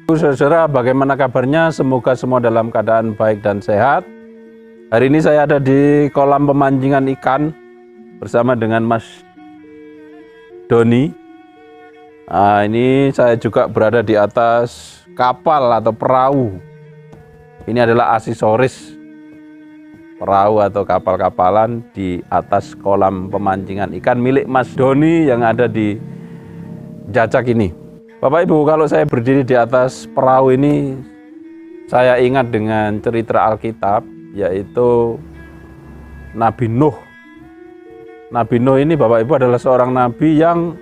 Saudara, bagaimana kabarnya? Semoga semua dalam keadaan baik dan sehat. Hari ini saya ada di kolam pemancingan ikan bersama dengan Mas Doni. Ini saya juga berada di atas kapal atau perahu. Ini adalah aksesoris perahu atau kapal-kapalan di atas kolam pemancingan ikan milik Mas Doni yang ada di Jajak ini. Bapak Ibu, kalau saya berdiri di atas perahu ini, saya ingat dengan cerita Alkitab, yaitu Nabi Nuh. Nabi Nuh ini Bapak Ibu adalah seorang nabi yang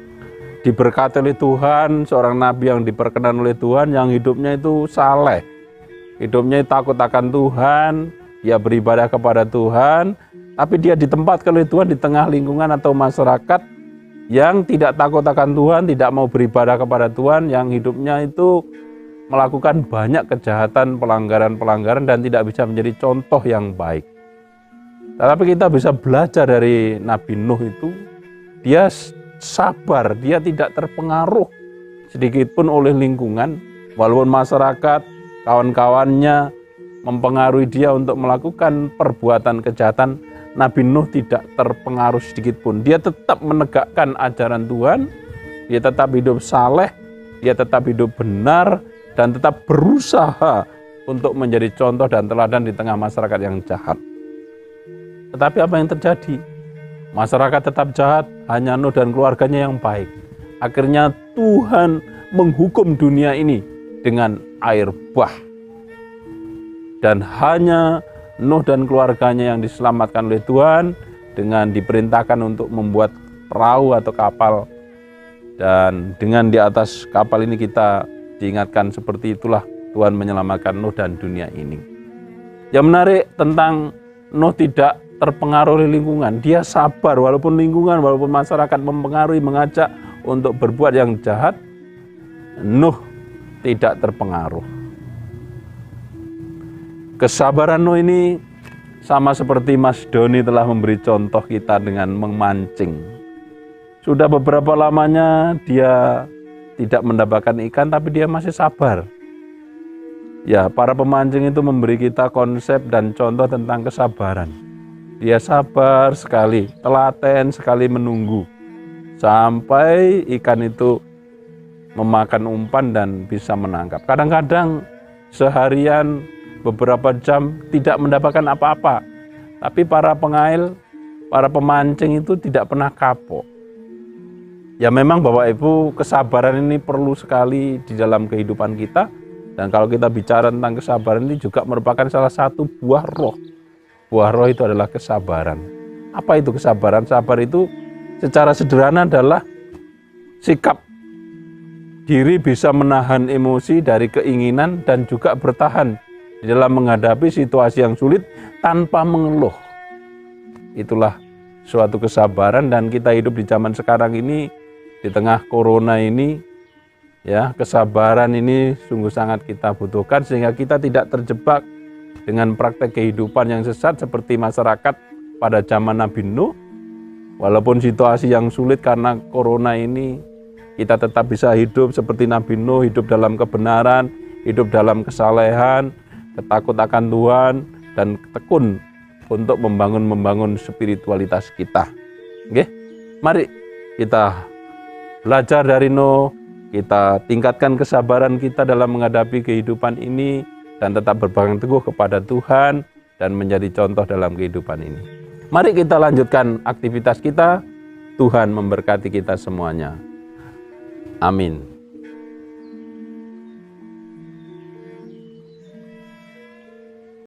diberkati oleh Tuhan, seorang nabi yang diperkenan oleh Tuhan, yang hidupnya itu saleh. Hidupnya takut akan Tuhan, dia beribadah kepada Tuhan, tapi dia ditempatkan oleh Tuhan di tengah lingkungan atau masyarakat yang tidak takut akan Tuhan, tidak mau beribadah kepada Tuhan, yang hidupnya itu melakukan banyak kejahatan, pelanggaran-pelanggaran, dan tidak bisa menjadi contoh yang baik. Tetapi kita bisa belajar dari Nabi Nuh itu, dia sabar, dia tidak terpengaruh sedikitpun oleh lingkungan, walaupun masyarakat, kawan-kawannya mempengaruhi dia untuk melakukan perbuatan kejahatan. Nabi Nuh tidak terpengaruh sedikit pun. Dia tetap menegakkan ajaran Tuhan, dia tetap hidup saleh, dia tetap hidup benar, dan tetap berusaha untuk menjadi contoh dan teladan di tengah masyarakat yang jahat. Tetapi apa yang terjadi? Masyarakat tetap jahat, hanya Nuh dan keluarganya yang baik. Akhirnya Tuhan menghukum dunia ini dengan air bah. Dan hanya Nuh dan keluarganya yang diselamatkan oleh Tuhan dengan diperintahkan untuk membuat perahu atau kapal. Dan dengan di atas kapal ini kita diingatkan seperti itulah Tuhan menyelamatkan Nuh dan dunia ini. Yang menarik tentang Nuh tidak terpengaruh oleh lingkungan. Dia sabar walaupun lingkungan, walaupun masyarakat mempengaruhi, mengajak untuk berbuat yang jahat. Nuh tidak terpengaruh. Kesabaran Nuh ini sama seperti Mas Doni telah memberi contoh kita dengan memancing. Sudah beberapa lamanya dia tidak mendapatkan ikan, tapi dia masih sabar. Ya, para pemancing itu memberi kita konsep dan contoh tentang kesabaran. Dia sabar sekali, telaten sekali menunggu sampai ikan itu memakan umpan dan bisa menangkap. Kadang-kadang seharian beberapa jam tidak mendapatkan apa-apa. Tapi para pengail, para pemancing itu tidak pernah kapok. Ya memang Bapak Ibu, kesabaran ini perlu sekali di dalam kehidupan kita. Dan kalau kita bicara tentang kesabaran ini juga merupakan salah satu buah roh. Buah roh itu adalah kesabaran. Apa itu kesabaran? Sabar itu secara sederhana adalah sikap diri bisa menahan emosi dari keinginan dan juga bertahan di dalam menghadapi situasi yang sulit tanpa mengeluh. Itulah suatu kesabaran, dan kita hidup di zaman sekarang ini di tengah corona ini, ya, kesabaran ini sungguh sangat kita butuhkan sehingga kita tidak terjebak dengan praktek kehidupan yang sesat seperti masyarakat pada zaman Nabi Nuh. Walaupun situasi yang sulit karena corona ini, kita tetap bisa hidup seperti Nabi Nuh, hidup dalam kebenaran, hidup dalam kesalehan, takut akan Tuhan, dan tekun untuk membangun spiritualitas kita. Oke? Mari kita belajar dari Nuh, kita tingkatkan kesabaran kita dalam menghadapi kehidupan ini, dan tetap berpegang teguh kepada Tuhan dan menjadi contoh dalam kehidupan ini. Mari kita lanjutkan aktivitas kita. Tuhan memberkati kita semuanya. Amin.